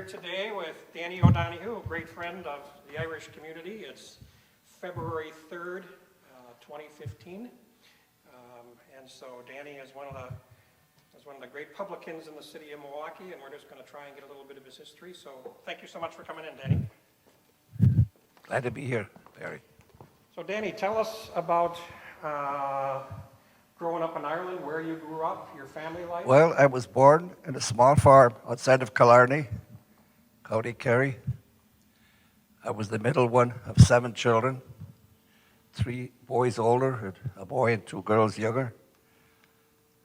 here today with Danny O'Donoghue, a great friend of the Irish community. It's February 3rd, 2015. And so Danny is one of the great publicans in the city of Milwaukee, and we're just going to try and get a little bit of his history. So thank you so much for coming in, Danny. Glad to be here, Barry. So Danny, tell us about growing up in Ireland, where you grew up, your family life. Well, I was born in a small farm outside of Killarney, County Kerry. I was the middle one of 7 children, 3 boys older, and a boy and 2 girls younger.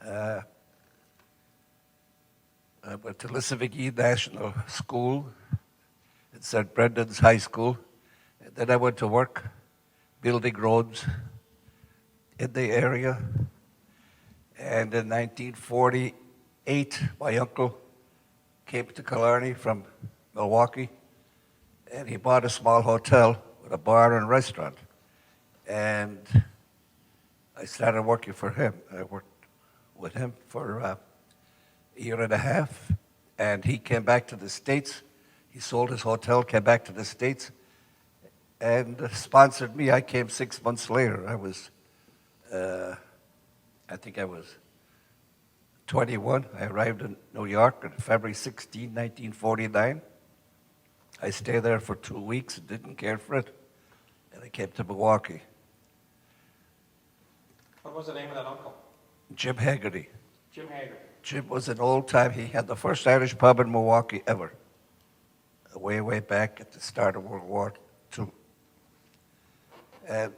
I went to Lissamagee National School at St. Brendan's High School. And then I went to work building roads in the area. And in 1948, my uncle came to Killarney from Milwaukee, and he bought a small hotel with a bar and restaurant. And I started working for him. I worked with him for a year and a half, and he came back to the States. He sold his hotel, came back to the States, and sponsored me. I came 6 months later. I think I was 21. I arrived in New York on February 16, 1949. I stayed there for 2 weeks and didn't care for it, and I came to Milwaukee. What was the name of that uncle? Jim Haggerty. Jim Haggerty. Jim was an old time. He had the first Irish pub in Milwaukee ever, way, way back at the start of World War II. And,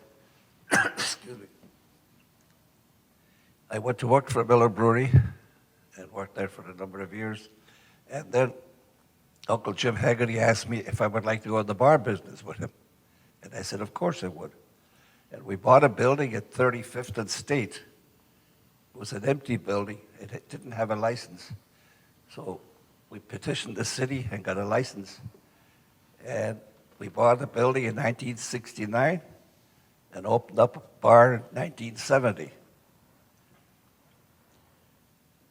excuse me, I went to work for Miller Brewery and worked there for a number of years. And then Uncle Jim Haggerty asked me if I would like to go in the bar business with him. And I said, of course I would. And we bought a building at 35th and State. It was an empty building. It didn't have a license. So we petitioned the city and got a license. And we bought a building in 1969 and opened up a bar in 1970.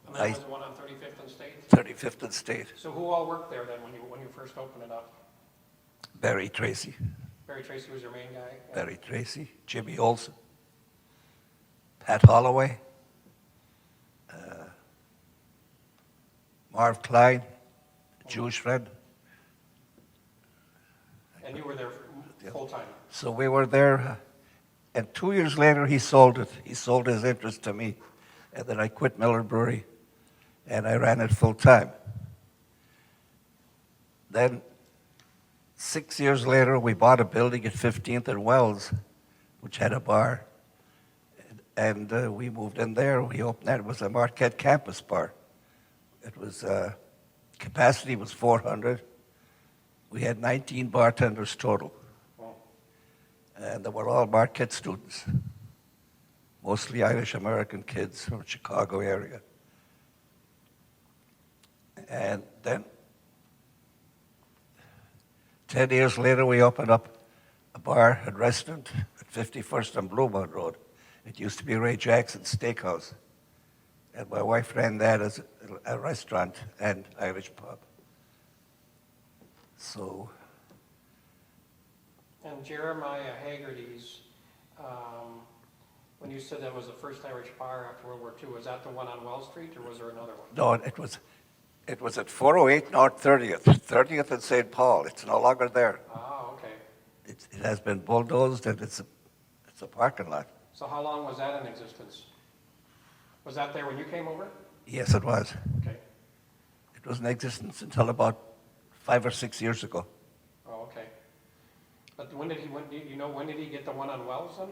And that was the one on 35th and State? 35th and State. So who all worked there then when you first opened it up? Barry Tracy. Barry Tracy was your main guy? Yeah. Barry Tracy, Jimmy Olsen, Pat Holloway, Marv Klein, Jewish friend. And you were there full time? So we were there, and 2 years later he sold it. He sold his interest to me, and then I quit Miller Brewery, and I ran it full time. Then 6 years later, we bought a building at 15th and Wells, which had a bar, and we moved in there. We opened that. It was a Marquette campus bar. It was capacity was 400. We had 19 bartenders total, and they were all Marquette students, mostly Irish-American kids from the Chicago area. And then 10 years later, we opened up a bar and restaurant at 51st and Bluemont Road. It used to be Ray Jackson's Steakhouse. And my wife ran that as a restaurant and Irish pub. So. And Jeremiah Haggerty's, when you said that was the first Irish bar after World War II, was that the one on Wells Street, or was there another one? No, it was at 408 North 30th, 30th and St. Paul. It's no longer there. Oh, okay. It has been bulldozed, and it's a parking lot. So how long was that in existence? Was that there when you came over? Yes, it was. Okay. It was in existence until about 5 or 6 years ago. Oh, okay. But when did he get the one on Wells then?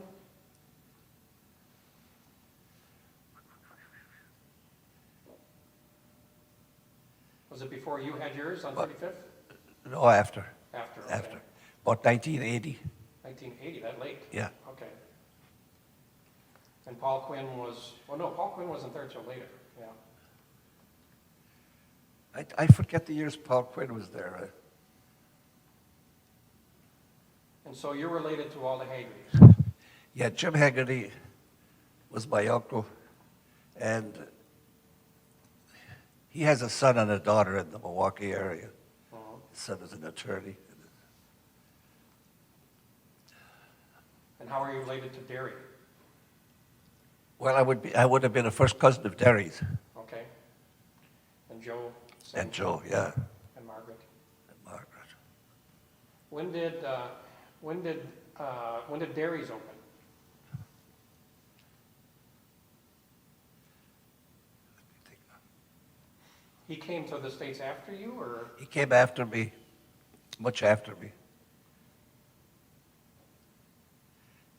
Was it before you had yours on 35th? No, after. After, okay. After. About 1980. 1980, that late? Yeah. Okay. And Paul Quinn Paul Quinn wasn't there till later, yeah. I forget the years Paul Quinn was there. And so you're related to all the Haggertys? Yeah, Jim Haggerty was my uncle, and he has a son and a daughter in the Milwaukee area. Uh-huh. son is an attorney. And how are you related to Derry? Well, I would have been a first cousin of Derry's. Okay. And Joe? same And Joe, thing? yeah, And Margaret? and Margaret. When did Derry's open? He came to the States after you, or? He came after me, much after me.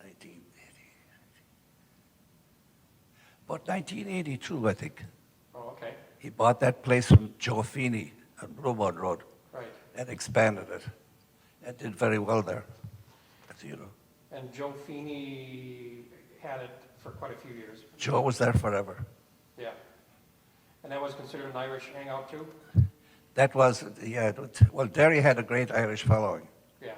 1980. About 1982, I think. Oh, okay, He bought that place from Joe Feeney on Brumont Road right. and expanded it and did very well there, as you know. And Joe Feeney had it for quite a few years. Joe was there forever. Yeah. And that was considered an Irish hangout too? That was, yeah, well, Derry had a great Irish following. Yeah.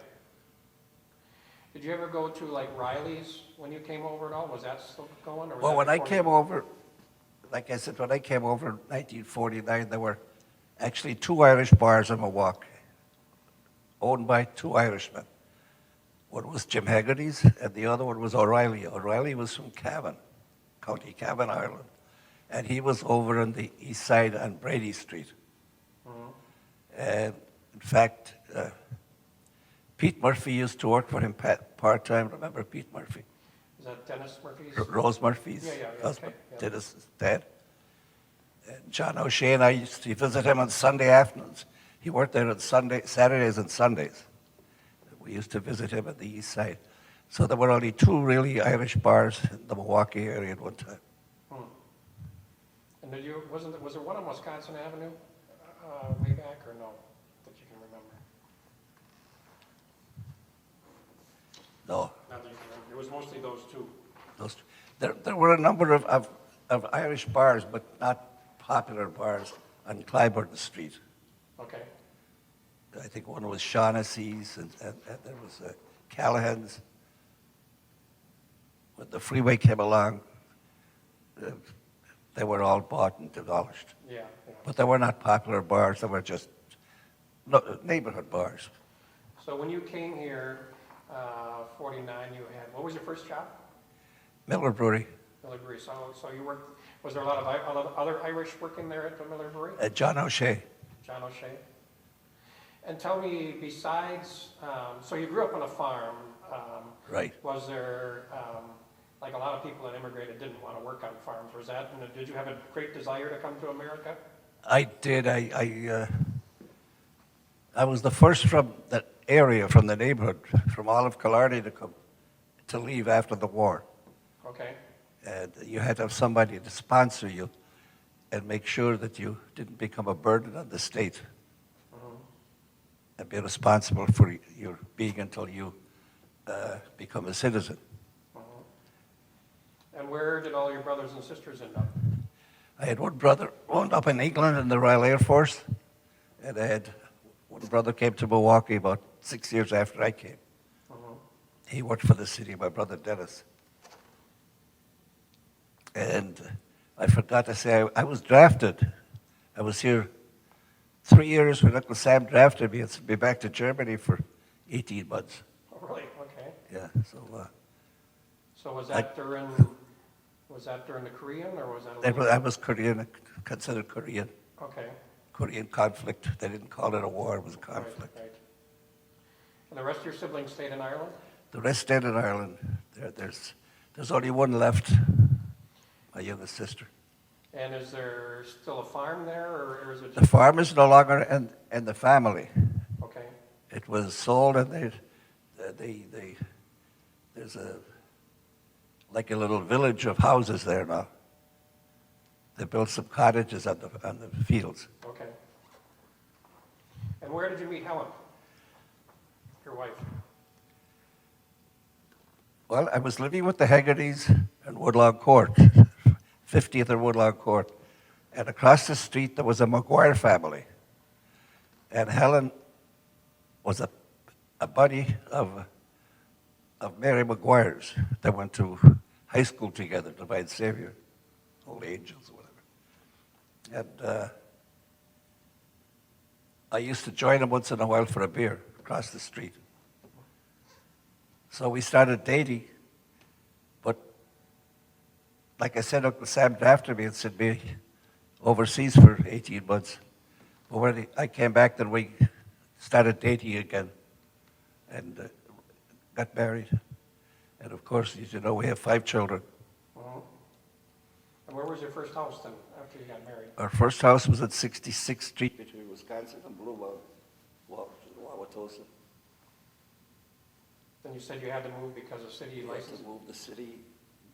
Did you ever go to like Riley's when you came over at all? Was that still going? Or was Well, that when I before came you- over, like I said, when I came over in 1949, there were actually two Irish bars in Milwaukee, owned by two Irishmen. One was Jim Haggerty's, and the other one was O'Reilly. O'Reilly was from Cavan, County Cavan, Ireland. And he was over on the east side on Brady Street. Mhm. And in fact, Pete Murphy used to work for him part-time. Remember Pete Murphy? Is that Dennis Murphy's? Rose Murphy's Yeah, husband, okay, yeah. Dennis's dad. And John O'Shea and I used to visit him on Sunday afternoons. He worked there on Saturdays and Sundays. We used to visit him at the east side. So there were only two really Irish bars in the Milwaukee area at one time. Hmm. And was there one on Wisconsin Avenue way back, or no, that you can remember? No, Not that you can remember. It was mostly those two. there were a number of Irish bars, but not popular bars on Clybourne Street. Okay. I think one was Shaughnessy's, and there was Callahan's. When the freeway came along, they were all bought and demolished. Yeah, yeah. But they were not popular bars, they were just neighborhood bars. So when you came here, 49, you had, what was your first job? Miller Brewery, Miller Brewery. So you worked, was there a lot of other Irish working there at the Miller Brewery? John O'Shea. John O'Shea. And tell me, besides, so you grew up on a farm. Right. Was there, like a lot of people that immigrated didn't want to work on farms, was that, and did you have a great desire to come to America? I did. I was the first from that area, from the neighborhood, from Olive Killarney to leave after the war. Okay, And you had to have somebody to sponsor you and make sure that you didn't become a burden on the state and be responsible for your being until you become a citizen. and where did all your brothers and sisters end up? I had one brother wound up in England in the Royal Air Force, and I had one brother came to Milwaukee about 6 years after I came. He worked for the city, my brother Dennis. And I forgot to say, I was drafted. I was here 3 years when Uncle Sam drafted me and sent me back to Germany for 18 months. Oh, really? Okay. Yeah, so So was that during the Korean, or was that a I little? was Korean, considered Korean. Okay. Korean conflict. They didn't call it a war, it was a Right, conflict. right. And the rest of your siblings stayed in Ireland? The rest stayed in Ireland. There's only one left, my youngest sister. And is there still a farm there, or is it The just? farm is no longer in the family. Okay, It was sold, and there's like a little village of houses there now. They built some cottages on the fields. okay. And where did you meet Helen, your wife? Well, I was living with the Haggertys in Woodlawn Court, 50th and Woodlawn Court. And across the street, there was a McGuire family. And Helen was a buddy of Mary McGuire's. They went to high school together, Divine Savior, Holy Angels, or whatever. And I used to join him once in a while for a beer across the street. So we started dating, but like I said, Uncle Sam drafted me and sent me overseas for 18 months. But when I came back, then we started dating again and got married. And of course, as you know, we have 5 children. And where was your first house then, after you got married? Our first house was at 66th Street between Wisconsin and Blue Mountain, Wauwatosa. Then you said you had to move because of city We had license? to move. The city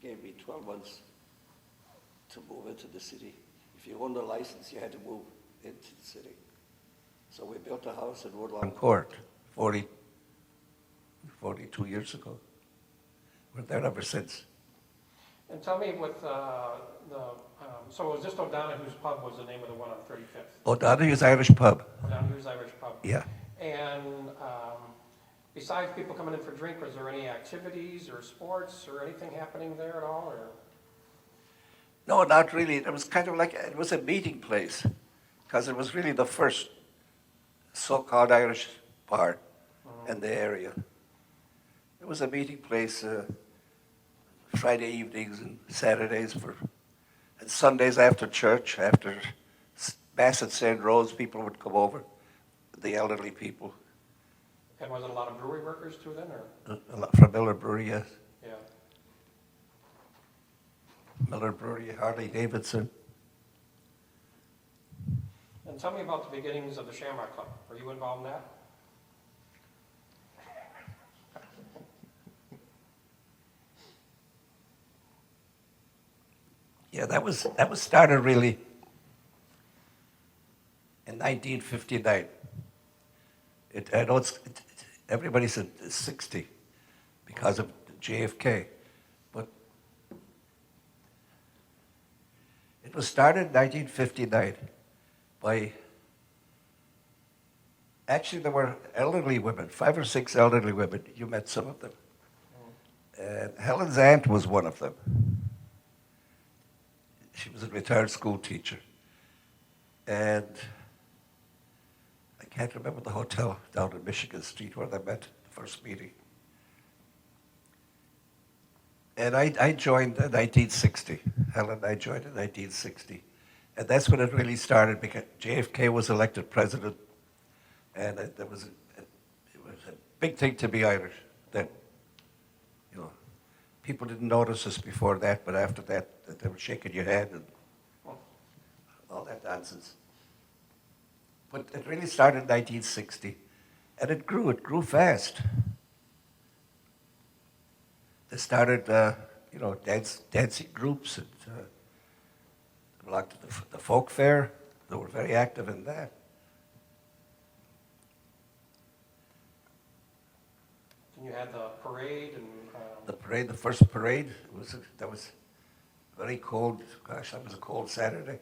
gave me 12 months to move into the city. If you owned a license, you had to move into the city. So we built a house in Woodlawn Court 42 years ago. We're there ever since. And tell me with so it was just O'Donoghue's Pub was the name of the one on 35th? O'Donoghue's Irish Pub. O'Donoghue's Irish Pub. Yeah. And besides people coming in for drink, was there any activities or sports or anything happening there at all? Or? No, not really. It was kind of like, it was a meeting place because it was really the first so-called Irish bar in the area. It was a meeting place Friday evenings and Saturdays and Sundays after church, after Mass at St. Rose, people would come over, the elderly people. And was it a lot of brewery workers too then, or? A lot from Miller Brewery, yes. Yeah. Miller Brewery, Harley Davidson. And tell me about the beginnings of the Shamrock Club. Were you involved in that? Yeah, that was started really in 1959. I know everybody said it's 60 because of JFK, but it was started in 1959 by, actually there were elderly women, 5 or 6 elderly women. You met some of them. And Helen's aunt was one of them. She was a retired school teacher. And I can't remember the hotel down in Michigan Street where they met the first meeting. And I joined in 1960. Helen and I joined in 1960. And that's when it really started because JFK was elected president. And it was a big thing to be Irish then. You know, people didn't notice us before that, but after that, they were shaking your hand and all that nonsense. But it really started in 1960, and it grew fast. They started, dancing groups and belonged to the folk fair. They were very active in that. And you had the parade and... The first parade, that was very cold. Gosh, that was a cold Saturday.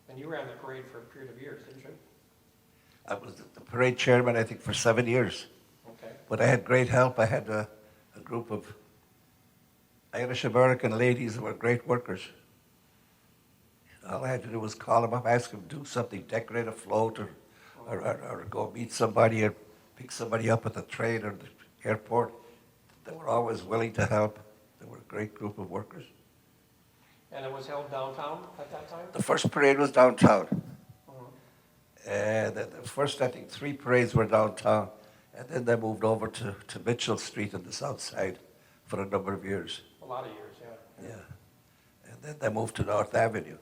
And you ran the parade for a period of years, didn't you? I was the parade chairman, I think, for 7 years. Okay. But I had great help. I had a group of Irish-American ladies that were great workers. All I had to do was call them up, ask them to do something, decorate a float or go meet somebody or pick somebody up at the train or the airport. They were always willing to help. They were a great group of workers. And it was held downtown at that time? The first parade was downtown. The first, I think, 3 parades were downtown. And then they moved over to Mitchell Street on the south side for a number of years. A lot of years, yeah. Yeah. And then they moved to North Avenue.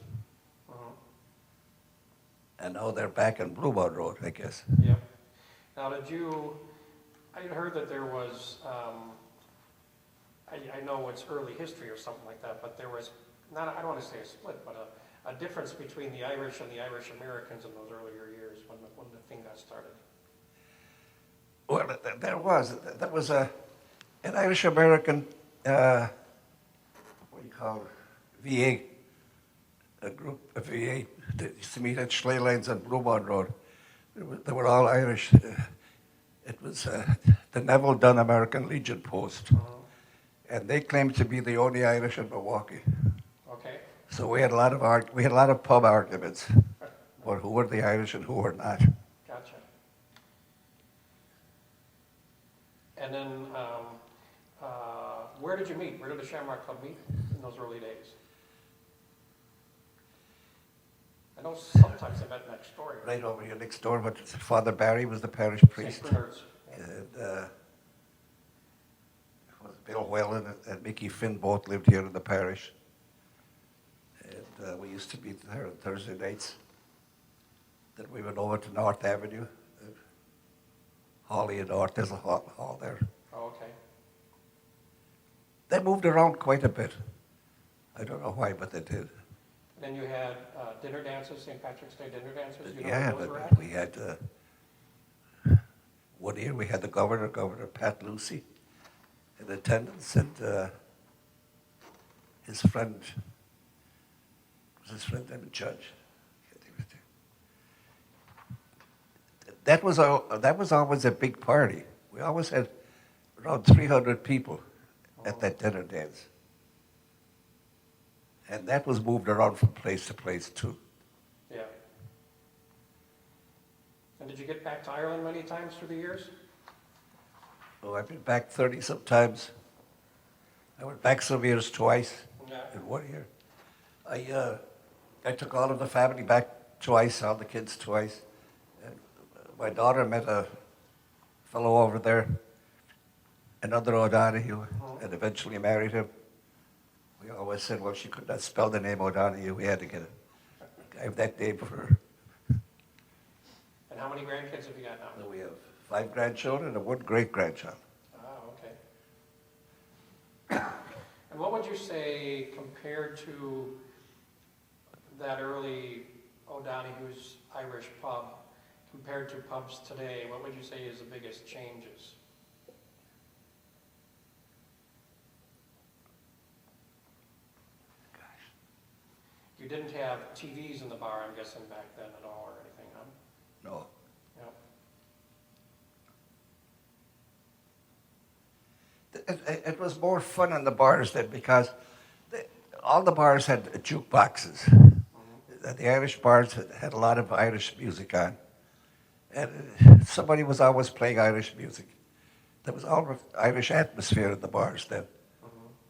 And now they're back on Blue Mountain Road, I guess. Yeah. Now, I had heard that there was, I know it's early history or something like that, but there was, I don't want to say a split, but a difference between the Irish and the Irish Americans in those earlier years when the thing got started. Well, there was an Irish American, what do you call it, VA, a group of VA that used to meet at Schley Lanes on Blue Mountain Road. They were all Irish. It was the Neville Dunn American Legion Post. And they claimed to be the only Irish in Milwaukee. Okay. So we had a lot of pub arguments about who were the Irish and who were not. Gotcha. And then, where did you meet? Where did the Shamrock Club meet in those early days? I know sometimes they met next door. Right over here next door, but Father Barry was the parish priest. St. Bernard's. And was Bill Whalen and Mickey Finn both lived here in the parish. And we used to meet there on Thursday nights. Then we went over to North Avenue. Hawley and North, there's a hall there. Oh, okay. They moved around quite a bit. I don't know why, but they did. Then you had dinner dances, St. Patrick's Day dinner dances. You know Yeah, where those were at? we had, one year we had the Governor Pat Lucy, in attendance, and his friend, was his friend and a judge. That was always a big party. We always had around 300 people at that dinner dance. And that was moved around from place to place too. Yeah. And did you get back to Ireland many times through the years? Oh, I've been back 30 sometimes. I went back some years twice Yeah. in 1 year. I took all of the family back twice, all the kids twice. And my daughter met a fellow over there, another O'Donoghue, and eventually married him. We always said, well, she could not spell the name O'Donoghue. We had to get a guy of that name for her. And how many grandkids have you got now? So we have 5 grandchildren and 1 great-grandchild. Oh, okay. And what would you say compared to that early O'Donoghue's Irish pub, compared to pubs today, what would you say is the biggest changes? You didn't have TVs in the bar, I'm guessing, back then at all, or anything, huh? No. Yep. It was more fun in the bars then because all the bars had jukeboxes. The Irish bars had a lot of Irish music on. And somebody was always playing Irish music. There was always Irish atmosphere in the bars then.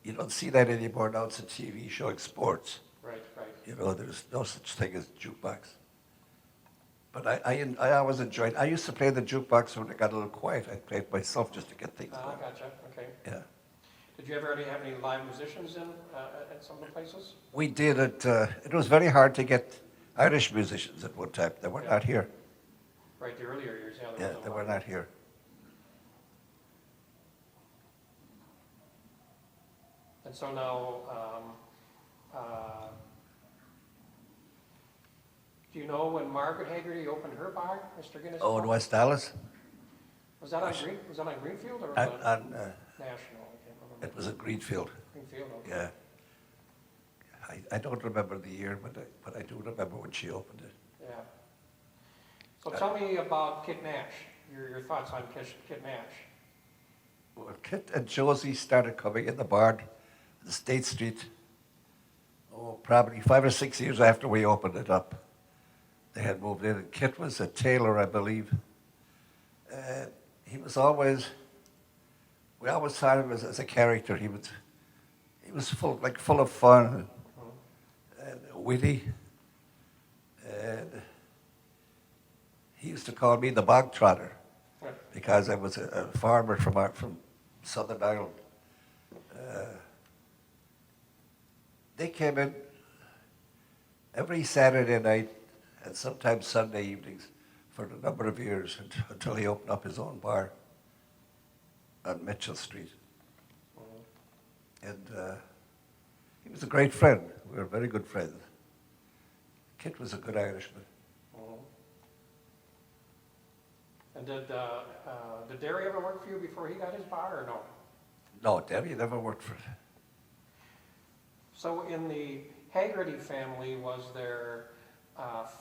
You don't see that anymore now. It's a TV showing sports. Right, right. You know, there's no such thing as jukebox. But I always enjoyed. I used to play the jukebox when it got a little quiet. I played myself just to get things going. Gotcha, okay. Yeah. Did you ever have any live musicians in at some of the places? We did it. It was very hard to get Irish musicians at one time. They were not here. Right, the earlier years, yeah. Yeah, they were not here. And so now, do you know when Margaret Haggerty opened her bar, Mr. Guinness? Oh, in Bar? West Dallas? Was that on Greenfield or was On, it on, National? I can't remember. it was in Greenfield. Greenfield, okay. Yeah. I don't remember the year, but I do remember when she opened it. Yeah. So tell me about Kit Nash, your thoughts on Kit Nash. Well, Kit and Josie started coming in the bar on State Street, probably 5 or 6 years after we opened it up. They had moved in, and Kit was a tailor, I believe. He was always, we always thought of him as a character. He was full of fun and witty. And he used to call me the bog trotter because I was a farmer from Southern Ireland. They came in every Saturday night and sometimes Sunday evenings for a number of years until he opened up his own bar on Mitchell Street. And he was a great friend. We were very good friends. Kit was a good Irishman. And did Derry ever work for you before he got his bar, or no? No, Debbie never worked for it. So in the Haggerty family, was there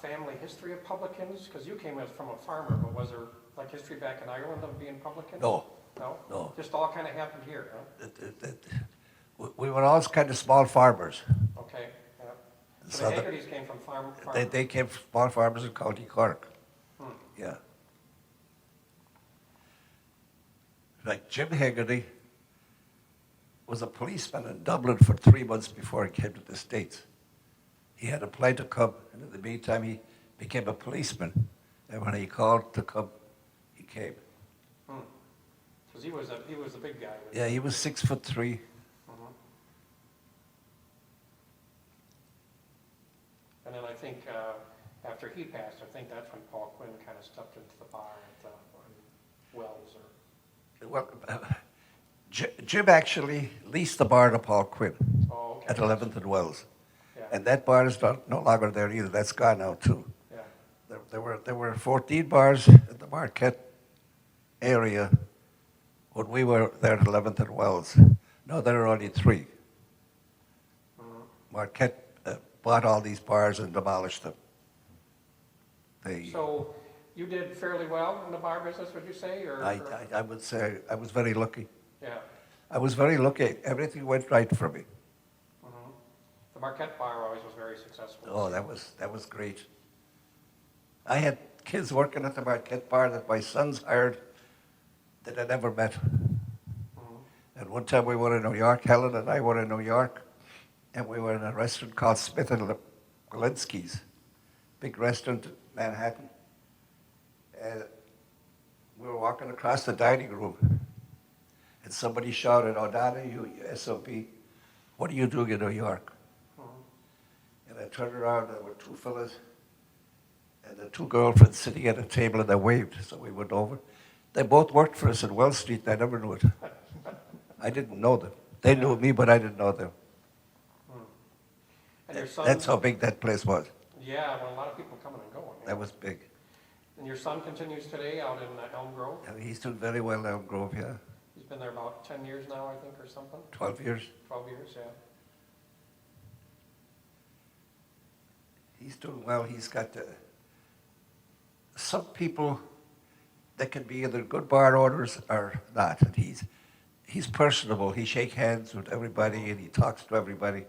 family history of publicans? Because you came from a farmer, but was there like history back in Ireland of being publican? No. No? No. Just all kind of happened here, huh? We were all kind of small farmers. Okay, yeah. So So the the- Haggertys came from farm. They came from small farmers in County Cork. Yeah. Like Jim Haggerty was a policeman in Dublin for 3 months before he came to the States. He had applied to come, and in the meantime, he became a policeman. And when he called to come, he came. Because he was a big guy. Yeah, he was 6'3". And then I think after he passed, I think that's when Paul Quinn kind of stepped into the bar at Wells. Well, Jim actually leased the bar to Paul Quinn Okay. at 11th and Wells. Yeah. And that bar is no longer there either. That's gone now too. Yeah. There were 14 bars in the Marquette area when we were there at 11th and Wells. Now there are only 3. Marquette bought all these bars and demolished them. So you did fairly well in the bar business, would you say? I would say I was very lucky. Yeah. I was very lucky. Everything went right for me. The Marquette bar always was very successful. Oh, that was great. I had kids working at the Marquette bar that my sons hired that I never met. And one time we were in New York, Helen and I were in New York, and we were in a restaurant called Smith and Golinsky's, big restaurant in Manhattan. And we were walking across the dining room, and somebody shouted, "O'Donoghue, you SOB, what are you doing in New York?" And I turned around, and there were 2 fellas and the 2 girlfriends sitting at a table, and they waved, so we went over. They both worked for us in Wells Street, and I never knew it. I didn't know them. They knew me, but I didn't know them. And your son, That's how big that place was. yeah, well, a lot of people coming and going. Yeah. That was big. And your son continues today out in Elm Grove? And he's doing very well in Elm Grove, yeah. He's been there about 10 years now, I think, or something? 12 years. 12 years, yeah. He's doing well. He's got some people that can be either good bar owners or not. And he's personable. He shakes hands with everybody and he talks to everybody.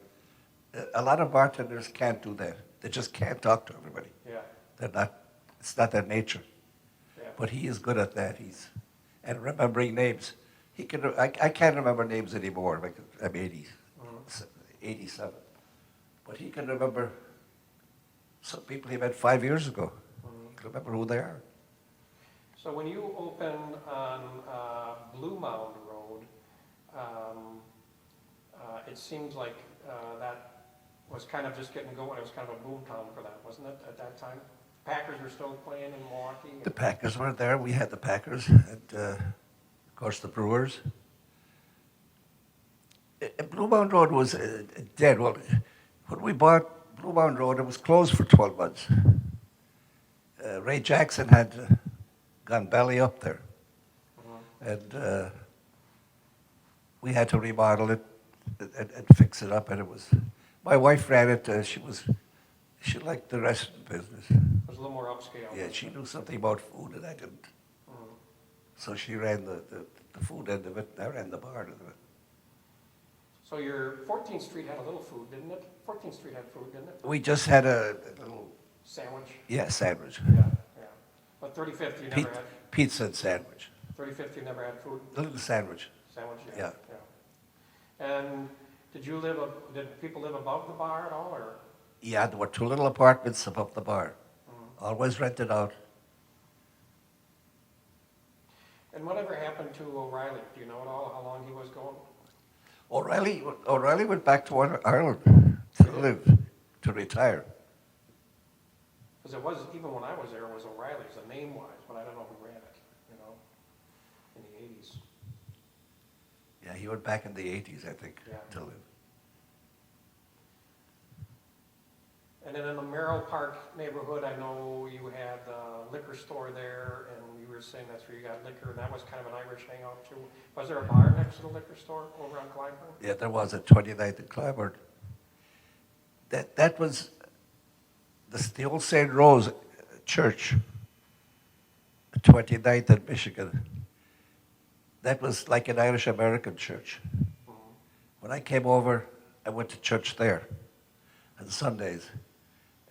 A lot of bartenders can't do that. They just can't talk to everybody. Yeah. They're not. It's not their nature. Yeah. But he is good at that. And remembering names. He can. I can't remember names anymore. Like I'm 87. But he can remember some people he met 5 years ago. He can remember who they are. So when you opened on Blue Mound Road, it seems like that was kind of just getting going. It was kind of a boom town for that, wasn't it, at that time? Packers were still playing in Milwaukee. The Packers were there. We had the Packers, and of course the Brewers. Blue Mound Road was dead. Well, when we bought Blue Mound Road, it was closed for 12 months. Ray Jackson had gone belly up there, and we had to remodel it and fix it up. And it was my wife ran it. She liked the rest of the business. It was a little more upscale. Yeah, she knew something about food, and I didn't. So she ran the food end of it, and I ran the bar end of it. So your 14th Street had a little food, didn't it? 14th Street had food, didn't it? We just had a little Sandwich? sandwich. Yeah, yeah. But 35th you never had? Pizza and sandwich. 35th you never had food? A little sandwich. Sandwich, Yeah. And did people live above the bar at all, or? Yeah, there were 2 little apartments above the bar. Always rented out. And whatever happened to O'Reilly? Do you know at all how long he was going? O'Reilly went back to Ireland to live, to retire. Because it was, even when I was there, it was O'Reilly's, the name-wise, but I don't know who ran it, in the 80s. Yeah, he went back in the 80s, I think, Yeah. to live. And then in the Merrill Park neighborhood, I know you had the liquor store there, and you were saying that's where you got liquor, and that was kind of an Irish hangout too. Was there a bar next to the liquor store over on Clyburn? Yeah, there was at 29th and Clyburn. That was the old St. Rose Church, 29th and Michigan. That was like an Irish-American church. When I came over, I went to church there on Sundays.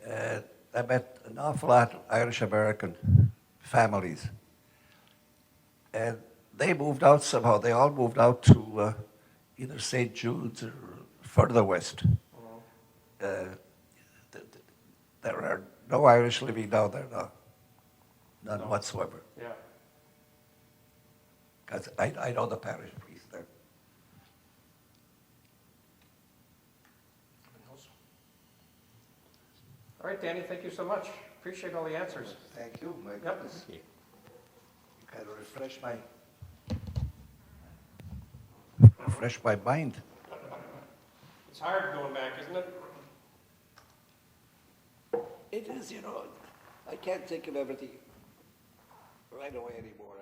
And I met an awful lot of Irish-American families. And they moved out somehow. They all moved out to either St. Jude's or further west. Uh, there are no Irish living down there now. None No. whatsoever. Yeah. Because I know the parish priest there. All right, Danny, thank you so much. Appreciate all the answers. Thank you, my Yep. goodness. You kind of refresh my mind. It's hard going back, isn't it? It is, you know, I can't think of everything right away anymore.